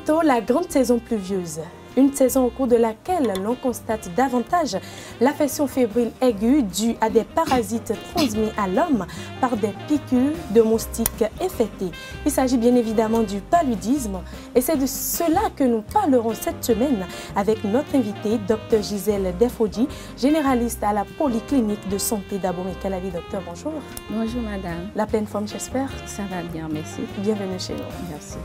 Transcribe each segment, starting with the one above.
bientôt la grande saison pluvieuse. Une saison au cours de laquelle l'on constate davantage l'affection fébrile aiguë due à des parasites transmis à l'homme par des piqûres de moustiques infectés. Il s'agit bien évidemment du paludisme et c'est de cela que nous parlerons cette semaine avec notre invitée, Dr Gisèle Defodji, généraliste à la polyclinique de santé d'Abomey-Calavi. Docteur, bonjour. Bonjour madame. La pleine forme, j'espère. Ça va bien, merci. Bienvenue chez nous. Merci.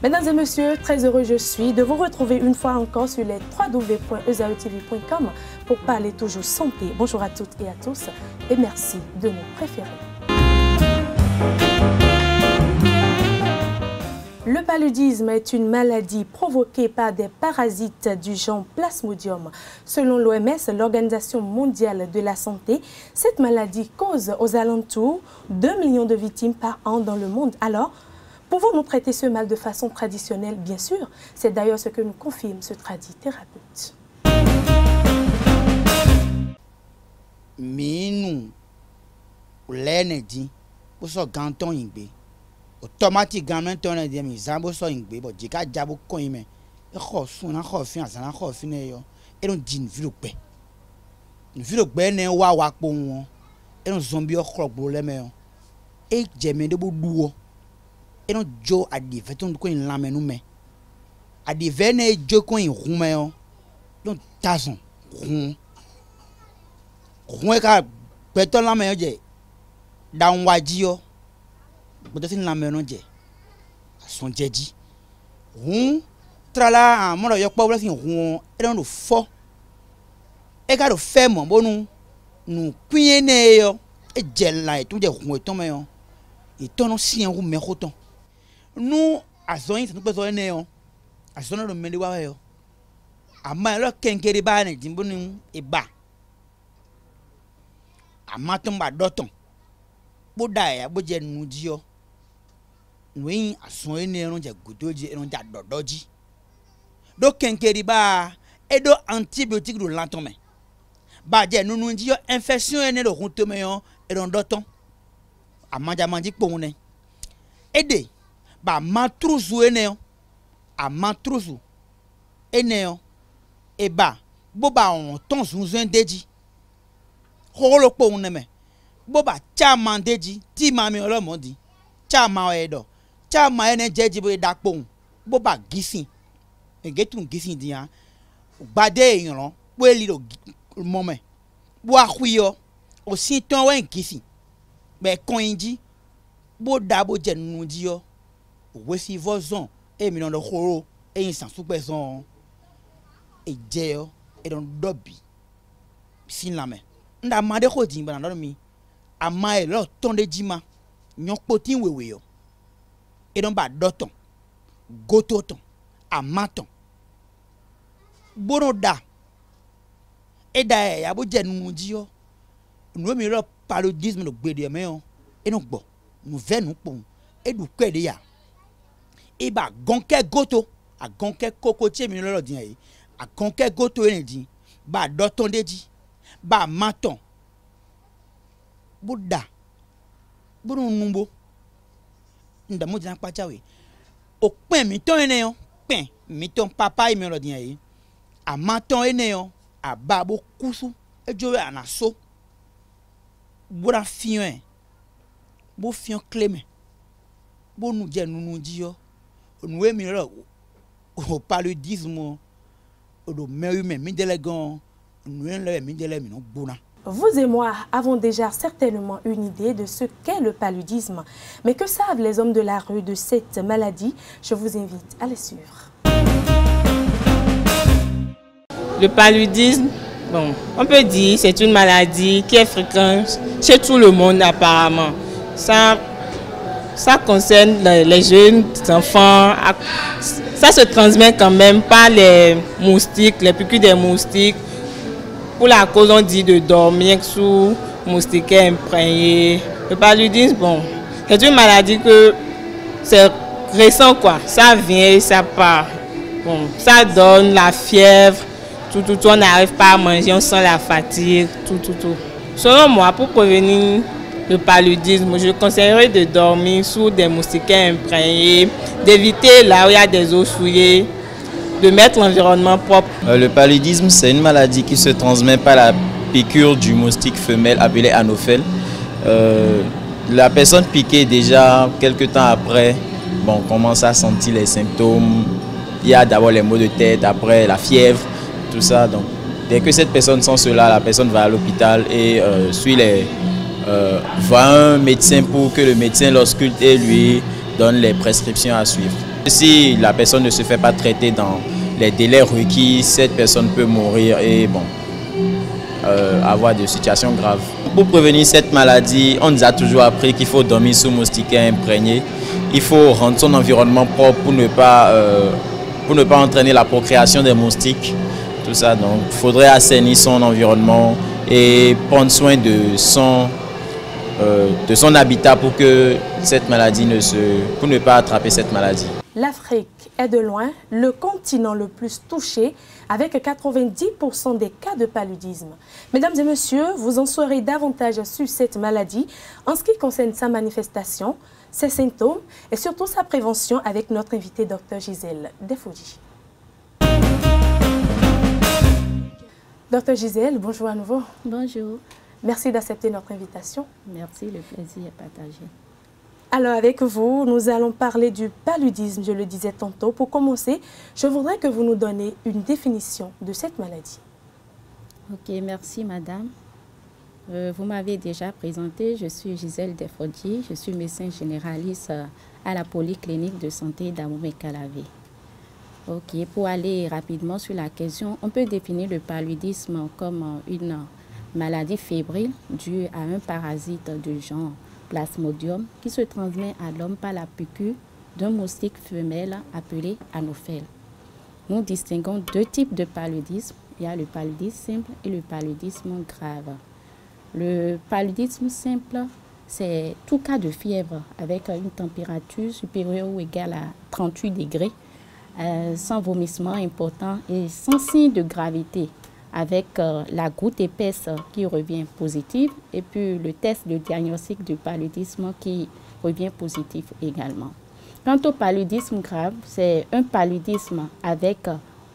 Mesdames et messieurs, très heureux je suis de vous retrouver une fois encore sur les www.ezaotv.com pour parler toujours santé. Bonjour à toutes et à tous et merci de nous préférer. Le paludisme est une maladie provoquée par des parasites du genre Plasmodium. Selon l'OMS, l'Organisation mondiale de la santé, cette maladie cause aux alentours 2 millions de victimes par an dans le monde. Alors, pouvons-nous traiter ce mal de façon traditionnelle? Bien sûr, c'est d'ailleurs ce que nous confirme ce tradit thérapeute. Minou, l'ennedi, pour ce ganton ingbe, automatique gamin ton edi mi zambo so ingbe, bo jika jabo koime, e khofu na khofi azana khofi ne yo, e don jin vilogbe. Vilogbe ne wa po won, e don zombie okro le me yo. E jeme de bo duo. Et non jo a dit fait on ko in la menu me a dit vene jo ko in rume yo donc tason rum ka beton la me yo je dan waji yo bodo sin la menu je son jeji rum trala mo yo po sin rum e don do fo e ka do fe mo bonu nu kuye ne yo e je la e tun je rum e ton me yo e ton no si en rum me roton. Nous, à Zoïn, nous faisons un néon. À Zoïn, nous mettons un néon. À Maïlo, quelqu'un qui est bas, est bas. À Maton, bas, d'autant. Boudaïa, Boudjé, nous disons. Nous, à son néon, j'ai goûté, et nous avons dodoji. Donc, quelqu'un qui est bas, et donc, antibiotiques de l'entomé. Bah, nous nous disons, infection est de rontomé, et donc, d'autant. À Mandjamandi, pour nous. Aidez. Ba matruzu eneo a matruzu eneo e ba bo ba on ton zunzun deji holo po uneme bo ba chama deji ti mami olomodi chama edo chama ene jeji bo da po bo ba gisin e getun gisin dia gbade eyan po eli do momen bo akuyo o sin ton wen gisin be konji bo da bo je nu di yo voici vos ans et millions de euros et ils s'en sous-personne et Dieu et dans dobi sin la main nda mande ko din bana do mi ama e lo ton de jima nyon potin wewe yo et dans ba doton gototon amaton bonoda et da ya bo je nu di yo nous mi lo paludisme no gbede me yo et non gbo nous ve nous pon et du kwede ya et bah gonke goto a gonke cocotier mi lo din yi a gonke goto ene din ba doton deji ba maton buda buru numbo nda mo din pacha we o pen mi ton ene yo pen mi ton papa mi lo din yi a maton ene yo a ba bo kusu ejo anaso bura fion bo fion cleme bo nu je nu di yo nous au paludisme au merume mindelegan nous le mindele mi bona. Vous et moi avons déjà certainement une idée de ce qu'est le paludisme. Mais que savent les hommes de la rue de cette maladie? Je vous invite à les suivre. Le paludisme, bon, on peut dire c'est une maladie qui est fréquente chez tout le monde apparemment. Ça concerne les jeunes enfants. Ça se transmet quand même par les moustiques, les piqûres des moustiques. Pour la cause, on dit de dormir sous moustiquaires imprégnés. Le paludisme, bon, c'est une maladie que c'est récent quoi. Ça vient et ça part. Bon, ça donne la fièvre, tout. On n'arrive pas à manger, on sent la fatigue, tout. Selon moi, pour prévenir le paludisme, je conseillerais de dormir sous des moustiquaires imprégnés, d'éviter là où il y a des eaux souillées, de mettre l'environnement propre. Le paludisme, c'est une maladie qui se transmet par la piqûre du moustique femelle appelé Anophèle. La personne piquée, déjà quelques temps après, bon, commence à sentir les symptômes. Il y a d'abord les maux de tête, après la fièvre, tout ça. Donc, dès que cette personne sent cela, la personne va à l'hôpital et va à un médecin pour que le médecin l'ausculte et lui donne les prescriptions à suivre. Si la personne ne se fait pas traiter dans les délais requis, cette personne peut mourir et bon, avoir des situations graves. Pour prévenir cette maladie, on nous a toujours appris qu'il faut dormir sous moustiquaires imprégnés. Il faut rendre son environnement propre pour ne pas entraîner la procréation des moustiques. Tout ça, donc il faudrait assainir son environnement et prendre soin de son habitat pour que cette maladie pour ne pas attraper cette maladie. L'Afrique est de loin le continent le plus touché avec 90% des cas de paludisme. Mesdames et messieurs, vous en saurez davantage sur cette maladie en ce qui concerne sa manifestation, ses symptômes et surtout sa prévention avec notre invitée Dr Gisèle Defodji. Dr Gisèle, bonjour à nouveau. Bonjour. Merci d'accepter notre invitation. Merci, le plaisir est partagé. Alors avec vous, nous allons parler du paludisme, je le disais tantôt. Pour commencer, je voudrais que vous nous donniez une définition de cette maladie. Ok, merci madame. Vous m'avez déjà présenté, je suis Gisèle Defodji, je suis médecin généraliste à la polyclinique de santé d'Amoumé-Calavé. Ok, pour aller rapidement sur la question, on peut définir le paludisme comme une maladie fébrile due à un parasite du genre Plasmodium qui se transmet à l'homme par la piqûre d'un moustique femelle appelé Anophèle. Nous distinguons deux types de paludisme. Il y a le paludisme simple et le paludisme grave. Le paludisme simple, c'est tout cas de fièvre avec une température supérieure ou égale à 38 degrés, sans vomissement important et sans signe de gravité, avec la goutte épaisse qui revient positive et puis le test de diagnostic du paludisme qui revient positif également. Quant au paludisme grave, c'est un paludisme avec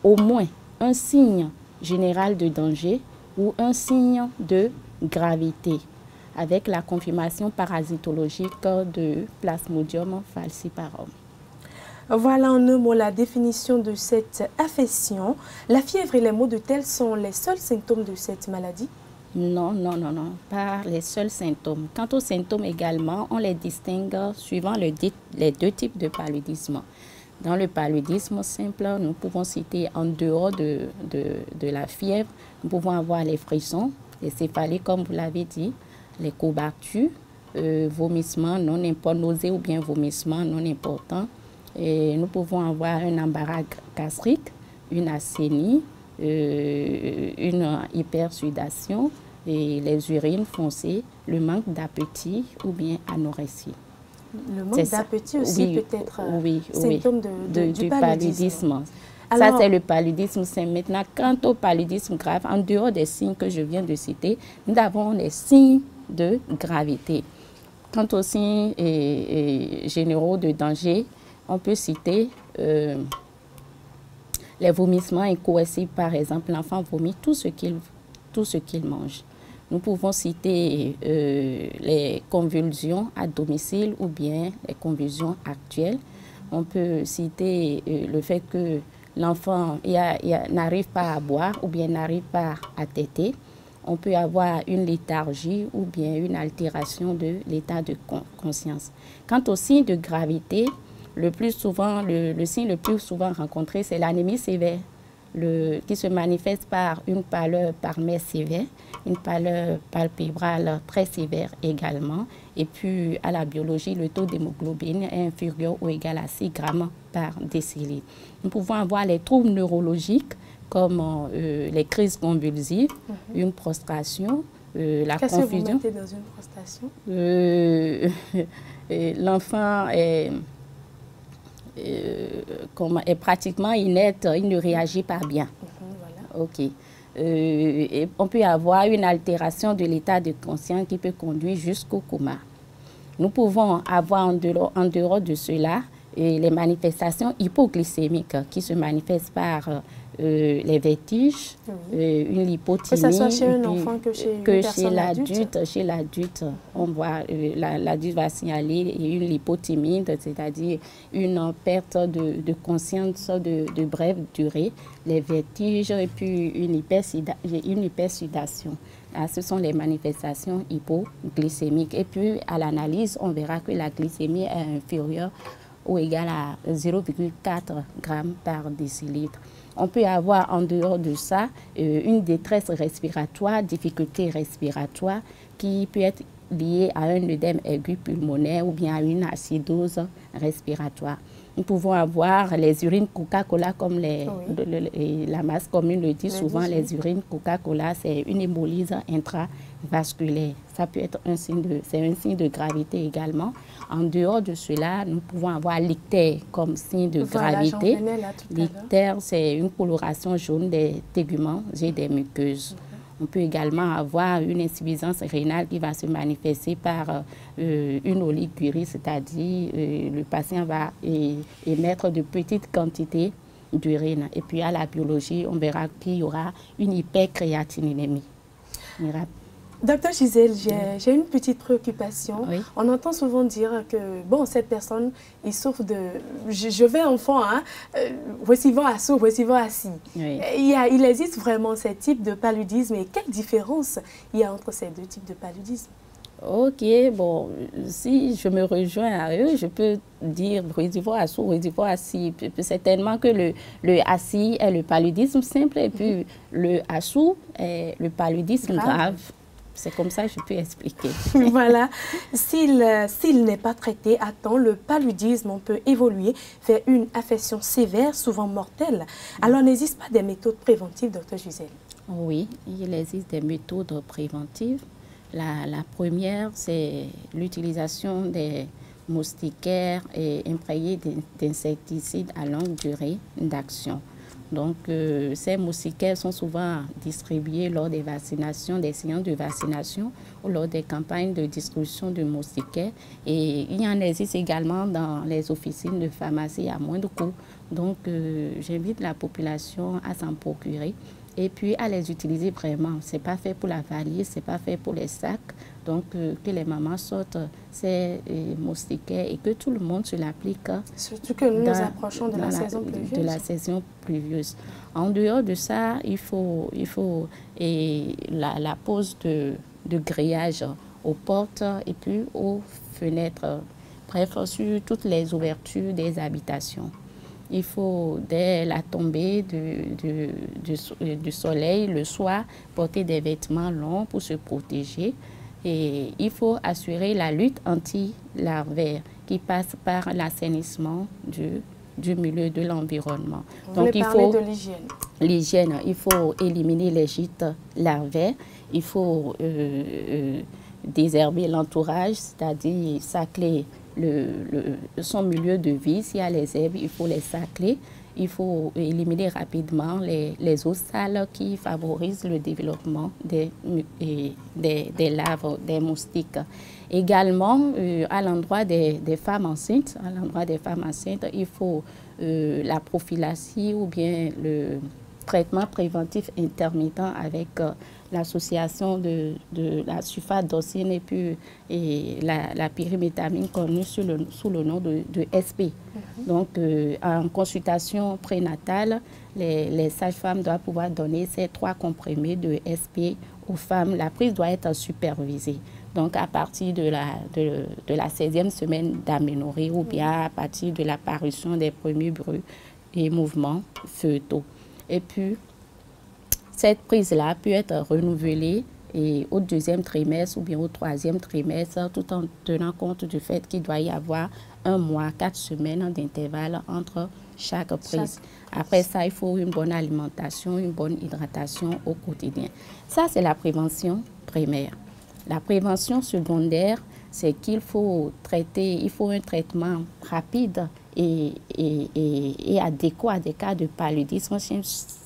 au moins un signe général de danger ou un signe de gravité, avec la confirmation parasitologique de Plasmodium falciparum. Voilà en un mot la définition de cette affection. La fièvre et les maux de tête sont les seuls symptômes de cette maladie? Non, pas les seuls symptômes. Quant aux symptômes également, on les distingue suivant les deux types de paludisme. Dans le paludisme simple, nous pouvons citer en dehors de la fièvre, nous pouvons avoir les frissons, les céphalées comme vous l'avez dit, les courbatures, vomissements non importants, nausées ou bien vomissements non importants. Et nous pouvons avoir un embarras gastrique, une acénie, une hypersudation, et les urines foncées, le manque d'appétit ou bien anorexie. Le manque d'appétit aussi oui, peut être symptôme du paludisme. Alors, ça, c'est le paludisme simple. Maintenant, quant au paludisme grave, en dehors des signes que je viens de citer, nous avons les signes de gravité. Quant aux signes généraux de danger, on peut citer les vomissements incoercibles, par exemple. L'enfant vomit tout ce qu'il mange. Nous pouvons citer les convulsions à domicile ou bien les convulsions actuelles. On peut citer le fait que l'enfant n'arrive pas à boire ou bien n'arrive pas à téter. On peut avoir une léthargie ou bien une altération de l'état de conscience. Quant au signe de gravité, le signe le plus souvent rencontré, c'est l'anémie sévère, qui se manifeste par une pâleur par mèche sévère, une pâleur palpébrale très sévère également. Et puis, à la biologie, le taux d'hémoglobine est inférieur ou égal à 6 grammes par décilitre. Nous pouvons avoir les troubles neurologiques comme les crises convulsives, une prostration, la confusion. Qu'est-ce que vous mettez dans une prostration? L'enfant est pratiquement inerte, il ne réagit pas bien. Voilà. Ok. Et on peut avoir une altération de l'état de conscience qui peut conduire jusqu'au coma. Nous pouvons avoir en dehors de cela les manifestations hypoglycémiques qui se manifestent par les vertiges, une lipothymie. Que ce soit chez un enfant que chez l'adulte. Chez l'adulte, on voit l'adulte va signaler une lipothymie, c'est-à-dire une perte de conscience de brève durée, les vertiges et puis une hypersudation. Là, ce sont les manifestations hypoglycémiques. Et puis, à l'analyse, on verra que la glycémie est inférieure ou égale à 0,4 grammes par décilitre. On peut avoir en dehors de ça une détresse respiratoire, difficulté respiratoire qui peut être liée à un œdème aigu pulmonaire ou bien à une acidose respiratoire. Nous pouvons avoir les urines Coca-Cola comme la masse commune le dit souvent, les urines Coca-Cola, c'est une hémolyse intravasculaire. Ça peut être un signe de gravité également. En dehors de cela, nous pouvons avoir l'ictère comme signe de gravité. L'ictère, c'est une coloration jaune des téguments et des muqueuses. On peut également avoir une insuffisance rénale qui va se manifester par une oligurie, c'est-à-dire le patient va émettre de petites quantités d'urine. Et puis à la biologie, on verra qu'il y aura une hypercréatinémie. Docteur Gisèle, j'ai une petite préoccupation. Oui. On entend souvent dire que, bon, cette personne, il souffre de... Je vais enfant, hein, recevant à sourd, recevant assis. Oui. Il existe vraiment ces types de paludisme et quelle différence il y a entre ces deux types de paludisme? Ok, bon, si je me rejoins à eux, je peux dire réservoir à sourd, réservoir assis. Certainement que le assis est le paludisme simple et puis le assourd est le paludisme grave. C'est comme ça que je peux expliquer. Voilà. S'il n'est pas traité à temps, le paludisme, on peut évoluer vers une affection sévère, souvent mortelle. Alors, n'existe pas des méthodes préventives, docteur Gisèle? Oui, il existe des méthodes préventives. La première, c'est l'utilisation des moustiquaires et imprégnés d'insecticides à longue durée d'action. Donc, ces moustiquaires sont souvent distribués lors des vaccinations, des séances de vaccination ou lors des campagnes de distribution de moustiquaires. Et il y en existe également dans les officines de pharmacie à moindre coût. Donc, j'invite la population à s'en procurer et puis à les utiliser vraiment. Ce n'est pas fait pour la valise, ce n'est pas fait pour les sacs. Donc, que les mamans sortent ces moustiquaires et que tout le monde se l'applique. Surtout que nous nous approchons de la saison pluvieuse. De la saison pluvieuse. En dehors de ça, il faut la pose de grillage aux portes et puis aux fenêtres. Bref, sur toutes les ouvertures des habitations. Il faut, dès la tombée du soleil, le soir, porter des vêtements longs pour se protéger. Et il faut assurer la lutte anti-larvaire qui passe par l'assainissement du milieu de l'environnement. Donc, il faut de l'hygiène. L'hygiène, il faut éliminer les gîtes larvaires. Il faut désherber l'entourage, c'est-à-dire sacler son milieu de vie. S'il y a les herbes, il faut les sacler. Il faut éliminer rapidement les eaux sales qui favorisent le développement des larves, des moustiques. Également, à l'endroit des femmes enceintes, il faut la prophylaxie ou bien le traitement préventif intermittent avec l'association de la sulfadocine et puis la pyrimétamine connue sous le nom de SP. Donc, en consultation prénatale, les sages-femmes doivent pouvoir donner ces 3 comprimés de SP aux femmes. La prise doit être supervisée. Donc, à partir de la 16e semaine d'aménorrhée ou bien à partir de l'apparition des premiers bruits et mouvements fœtaux. Et puis, cette prise-là peut être renouvelée au 2e trimestre ou bien au 3e trimestre, tout en tenant compte du fait qu'il doit y avoir 1 mois, 4 semaines d'intervalle entre chaque prise. Après ça, il faut une bonne alimentation, une bonne hydratation au quotidien. Ça, c'est la prévention primaire. La prévention secondaire, c'est qu'il faut un traitement rapide et adéquat des cas de paludisme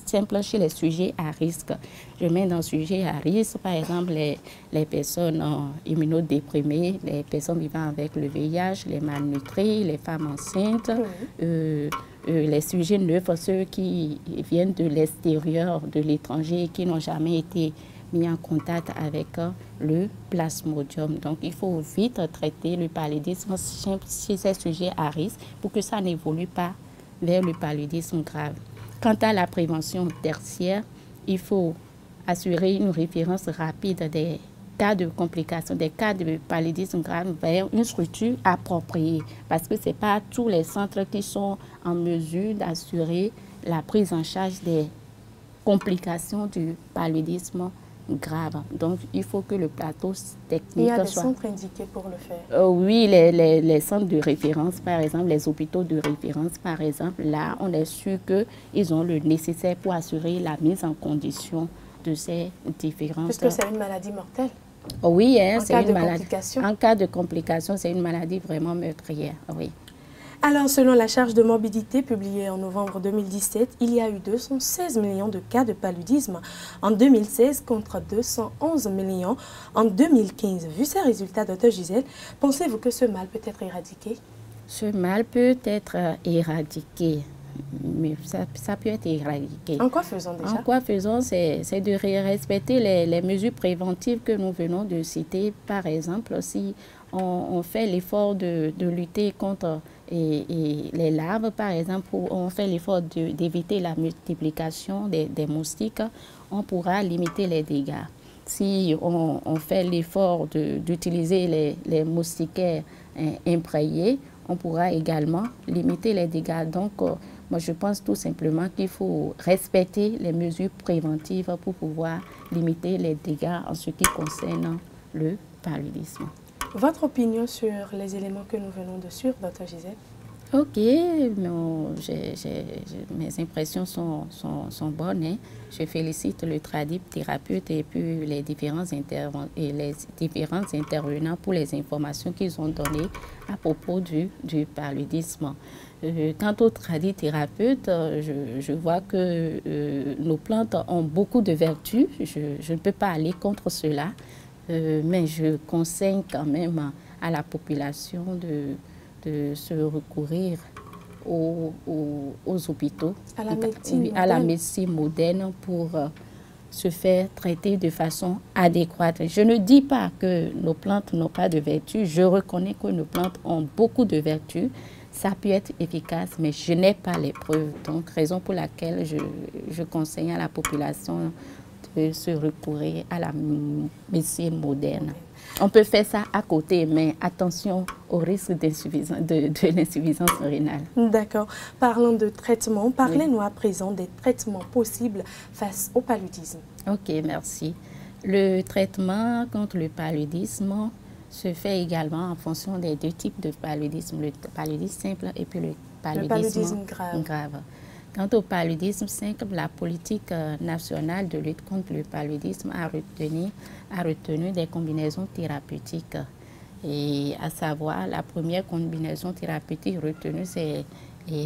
simple chez les sujets à risque. Je mets dans sujets à risque, par exemple, les personnes immunodéprimées, les personnes vivant avec le VIH, les malnutris, les femmes enceintes, les sujets neufs, ceux qui viennent de l'extérieur, de l'étranger, et qui n'ont jamais été mis en contact avec le plasmodium. Donc, il faut vite traiter le paludisme chez ces sujets à risque pour que ça n'évolue pas vers le paludisme grave. Quant à la prévention tertiaire, il faut assurer une référence rapide des cas de complications, des cas de paludisme grave vers une structure appropriée. Parce que ce n'est pas tous les centres qui sont en mesure d'assurer la prise en charge des complications du paludisme grave. Donc, il faut que le plateau technique soit... Il y a des centres indiqués pour le faire. Oui, les centres de référence, par exemple, les hôpitaux de référence, par exemple, là, on est sûr qu'ils ont le nécessaire pour assurer la mise en condition de ces différentes... Puisque c'est une maladie mortelle. Oui, hein, c'est une maladie. En cas de complication, c'est une maladie vraiment meurtrière, oui. Alors, selon la charge de morbidité publiée en novembre 2017, il y a eu 216 millions de cas de paludisme en 2016 contre 211 millions en 2015. Vu ces résultats, Dr Gisèle, pensez-vous que ce mal peut être éradiqué? Ce mal peut être éradiqué, mais ça peut être éradiqué. En quoi faisons déjà? En quoi faisons, c'est de respecter les mesures préventives que nous venons de citer. Par exemple, si on fait l'effort de lutter contre les larves, par exemple, on fait l'effort d'éviter la multiplication des moustiques, on pourra limiter les dégâts. Si on fait l'effort d'utiliser les moustiquaires imprégnés, on pourra également limiter les dégâts. Donc, moi, je pense tout simplement qu'il faut respecter les mesures préventives pour pouvoir limiter les dégâts en ce qui concerne le paludisme. Votre opinion sur les éléments que nous venons de suivre, Dr Gisèle? Ok, mes impressions sont bonnes. Hein. Je félicite le thérapeute et puis les différents intervenants pour les informations qu'ils ont données à propos du paludisme. Quant au thérapeute, je vois que nos plantes ont beaucoup de vertus. Je ne peux pas aller contre cela, mais je conseille quand même à la population de se recourir aux hôpitaux, à la médecine moderne pour se faire traiter de façon adéquate. Je ne dis pas que nos plantes n'ont pas de vertus, je reconnais que nos plantes ont beaucoup de vertus, ça peut être efficace, mais je n'ai pas les preuves. Donc, raison pour laquelle je conseille à la population de se recourir à la médecine moderne. On peut faire ça à côté, mais attention au risque de l'insuffisance rénale. D'accord. Parlons de traitement. Parlez-nous à présent des traitements possibles face au paludisme. Ok, merci. Le traitement contre le paludisme se fait également en fonction des deux types de paludisme, le paludisme simple et puis le paludisme grave. Quant au paludisme simple, la politique nationale de lutte contre le paludisme a retenu des combinaisons thérapeutiques. Et à savoir, la première combinaison thérapeutique retenue, c'est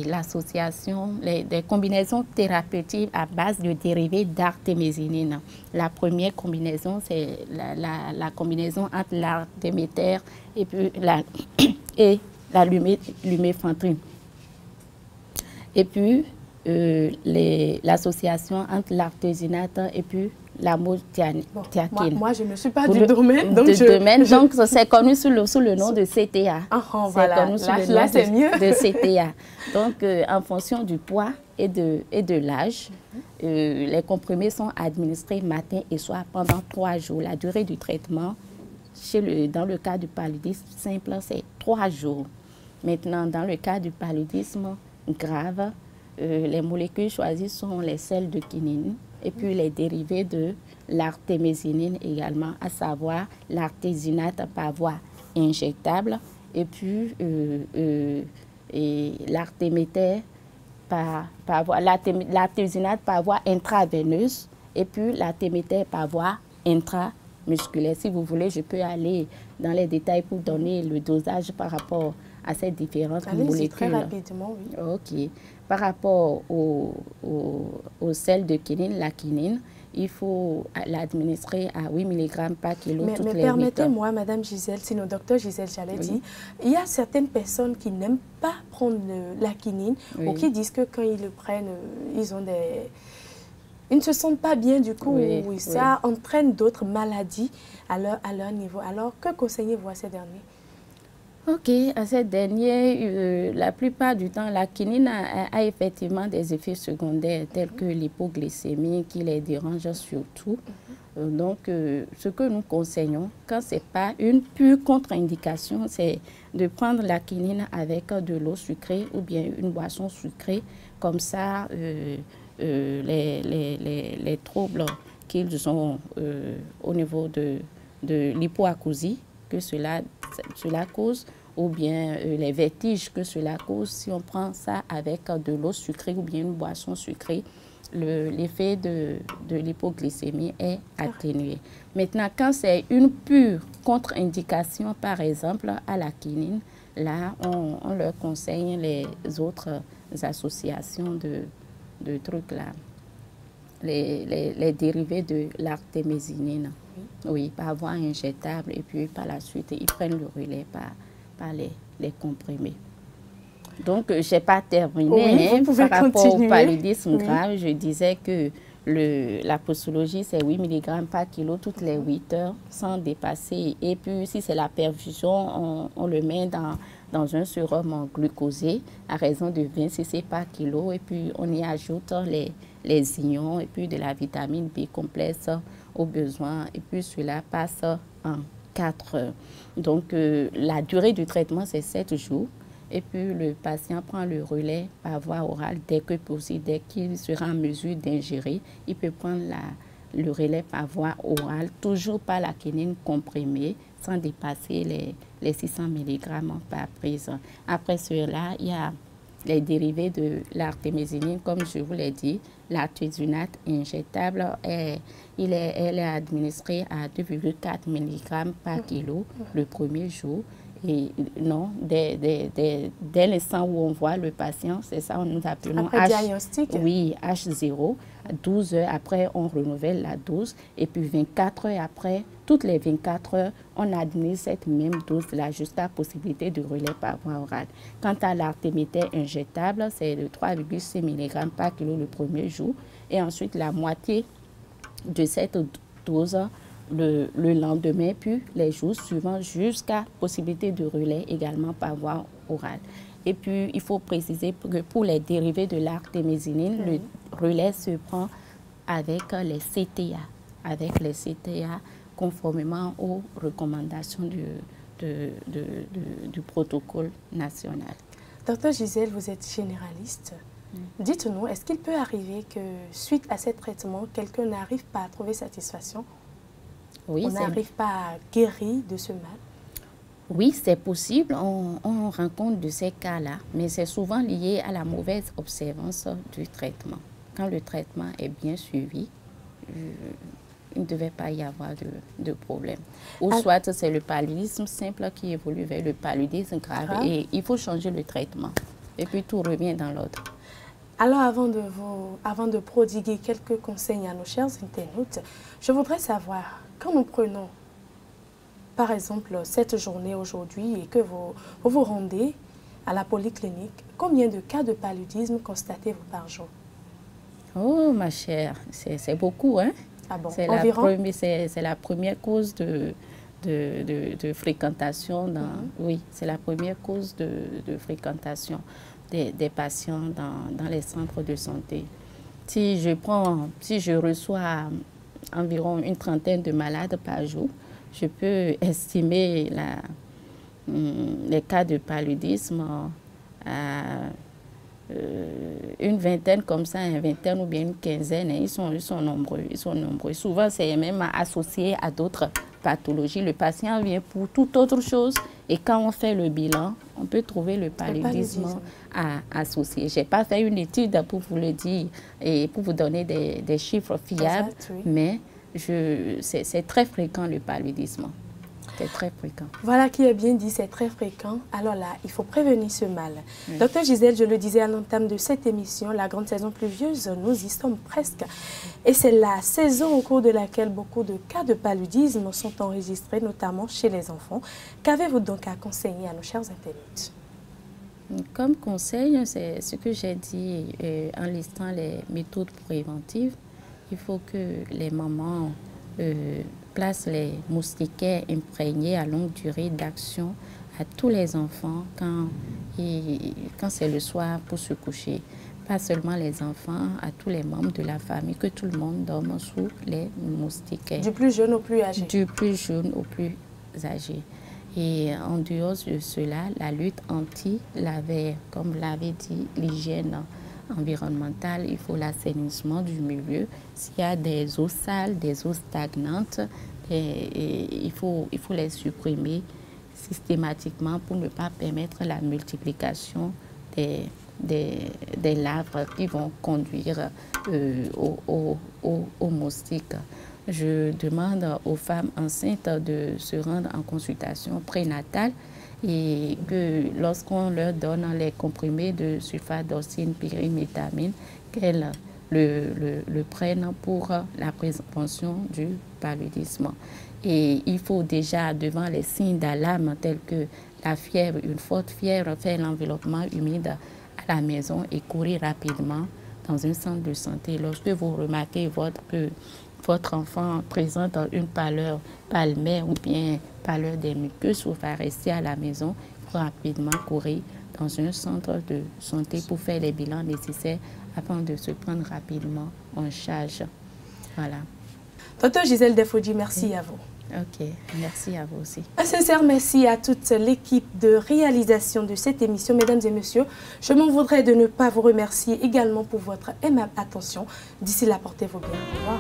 l'association, des combinaisons thérapeutiques à base de dérivés d'artémisinine. La première combinaison, c'est la combinaison entre l'artéméter et puis la luméfantrine. Et puis, l'association entre l'artésinate et puis l'amothiakine. Moi, je ne suis pas du domaine. Donc, donc c'est connu sous le nom de CTA. Voilà. Là, c'est mieux. De CTA. Donc, en fonction du poids et de l'âge, les comprimés sont administrés matin et soir pendant 3 jours. La durée du traitement, dans le cas du paludisme simple, c'est 3 jours. Maintenant, dans le cas du paludisme grave, les molécules choisies sont les sels de quinine et puis les dérivés de l'artémisinine également, à savoir l'artésinate par voie injectable et puis l'artéméter l'artésinate par voie intraveineuse et puis l'artéméter par voie intramusculaire. Si vous voulez, je peux aller dans les détails pour donner le dosage par rapport à ces différentes Allez-y, molécules. très rapidement, oui. Ok. Par rapport au sel de quinine, la quinine, il faut l'administrer à 8 mg par kilo toutes les 8 heures. Mais permettez-moi, Madame Gisèle, sinon docteur Gisèle, j'allais dire, il y a certaines personnes qui n'aiment pas prendre la quinine ou qui disent que quand ils le prennent, ils ne se sentent pas bien du coup. Ça entraîne d'autres maladies à leur niveau. Alors, que conseillez-vous à ces derniers? Ok, à ces derniers, la plupart du temps, la quinine a effectivement des effets secondaires tels que l'hypoglycémie qui les dérange surtout. Donc, ce que nous conseillons, quand ce n'est pas une pure contre-indication, c'est de prendre la quinine avec de l'eau sucrée ou bien une boisson sucrée. Comme ça, les troubles qu'ils ont au niveau de l'hypoacousie, que cela cause, ou bien les vertiges que cela cause, si on prend ça avec de l'eau sucrée ou bien une boisson sucrée, l'effet de l'hypoglycémie est atténué. Maintenant, quand c'est une pure contre-indication, par exemple, à la quinine, là, on leur conseille les autres associations de trucs là, les dérivés de l'artémisinine. Oui, par voie injectable, et puis par la suite, ils prennent le relais par les comprimés. Donc, je n'ai pas terminé. Par rapport au paludisme grave, je disais que la postologie, c'est 8 mg par kilo toutes les 8 heures, sans dépasser. Et puis, si c'est la perfusion, on le met dans un sérum glucosé à raison de 20 cc par kilo. Et puis, on y ajoute les ions et puis de la vitamine B complexe au besoin. Et puis, cela passe en 4 heures. Donc, la durée du traitement, c'est 7 jours. Et puis, le patient prend le relais par voie orale dès que possible, dès qu'il sera en mesure d'ingérer. Il peut prendre le relais par voie orale, toujours par la quinine comprimée, sans dépasser les 600 mg par prise. Après cela, il y a les dérivés de l'artémisinine, comme je vous l'ai dit. L'artésunate injectable, elle est administrée à 2,4 mg par kilo le premier jour. Et non, dès l'instant où on voit le patient, c'est ça, nous appelons diagnostic. Oui, H0. 12 heures après, on renouvelle la dose. Et puis 24 heures après, toutes les 24 heures, on administre cette même dose-là jusqu'à possibilité de relais par voie orale. Quant à l'artéméter injectable, c'est de 3,6 mg par kilo le premier jour. Et ensuite, la moitié de cette dose le lendemain, puis les jours suivants, jusqu'à possibilité de relais également par voie orale. Et puis, il faut préciser que pour les dérivés de l'artémisinine, le relais se prend avec les CTA, conformément aux recommandations du protocole national. Docteur Gisèle, vous êtes généraliste. Dites-nous, est-ce qu'il peut arriver que, suite à ces traitements, quelqu'un n'arrive pas à trouver satisfaction? Oui, on n'arrive pas à guérir de ce mal? Oui, c'est possible. On rencontre de ces cas-là, mais c'est souvent lié à la mauvaise observance du traitement. Quand le traitement est bien suivi, il ne devait pas y avoir de problème. Ou soit c'est le paludisme simple qui évolue vers le paludisme grave et il faut changer le traitement. Et puis tout revient dans l'ordre. Alors, avant de prodiguer quelques conseils à nos chers internautes, je voudrais savoir, quand nous prenons, par exemple, cette journée aujourd'hui et que vous vous rendez à la polyclinique, combien de cas de paludisme constatez-vous par jour? Oh, ma chère, c'est beaucoup, hein? Ah bon, c'est la première cause de fréquentation. Oui, c'est la première cause de fréquentation des patients dans les centres de santé. Si je reçois environ une trentaine de malades par jour, je peux estimer les cas de paludisme à une vingtaine comme ça, une vingtaine ou bien une quinzaine. Ils sont nombreux. Souvent, c'est même associé à d'autres pathologies. Le patient vient pour toute autre chose et quand on fait le bilan, on peut trouver le paludisme associé. Je n'ai pas fait une étude pour vous le dire et pour vous donner des chiffres fiables, mais c'est très fréquent le paludisme. C'est très fréquent. Voilà qui est bien dit, c'est très fréquent. Alors là, il faut prévenir ce mal. Oui. Docteur Gisèle, je le disais à l'entame de cette émission, la grande saison pluvieuse, nous y sommes presque. Et c'est la saison au cours de laquelle beaucoup de cas de paludisme sont enregistrés, notamment chez les enfants. Qu'avez-vous donc à conseiller à nos chers internautes? Comme conseil, c'est ce que j'ai dit en listant les méthodes préventives. Il faut que les mamans placent les moustiquaires imprégnés à longue durée d'action à tous les enfants quand c'est le soir pour se coucher. Pas seulement les enfants, à tous les membres de la famille, que tout le monde dorme sous les moustiquaires. Du plus jeune au plus âgé. Du plus jeune au plus âgé. Et en dehors de cela, la lutte anti-lavère, comme l'avait dit l'hygiène environnementale, il faut l'assainissement du milieu. S'il y a des eaux sales, des eaux stagnantes, il faut les supprimer systématiquement pour ne pas permettre la multiplication des larves qui vont conduire aux moustiques. Je demande aux femmes enceintes de se rendre en consultation prénatale et que lorsqu'on leur donne les comprimés de sulfadoxine pyrimétamine, qu'elles le prennent pour la prévention du paludisme. Et il faut déjà, devant les signes d'alarme tels que la fièvre, une forte fièvre, faire l'enveloppement humide à la maison et courir rapidement dans un centre de santé. Lorsque vous remarquez que votre enfant présente une pâleur palmaire ou bien pâleur des muqueuses, il va rester à la maison, il faut rapidement courir dans un centre de santé pour faire les bilans nécessaires afin de se prendre rapidement en charge. Voilà. Docteur Gisèle Defodji, merci à vous. Ok, merci à vous aussi. Un sincère merci à toute l'équipe de réalisation de cette émission. Mesdames et messieurs, je m'en voudrais de ne pas vous remercier également pour votre aimable attention. D'ici là, portez-vous bien. Au revoir.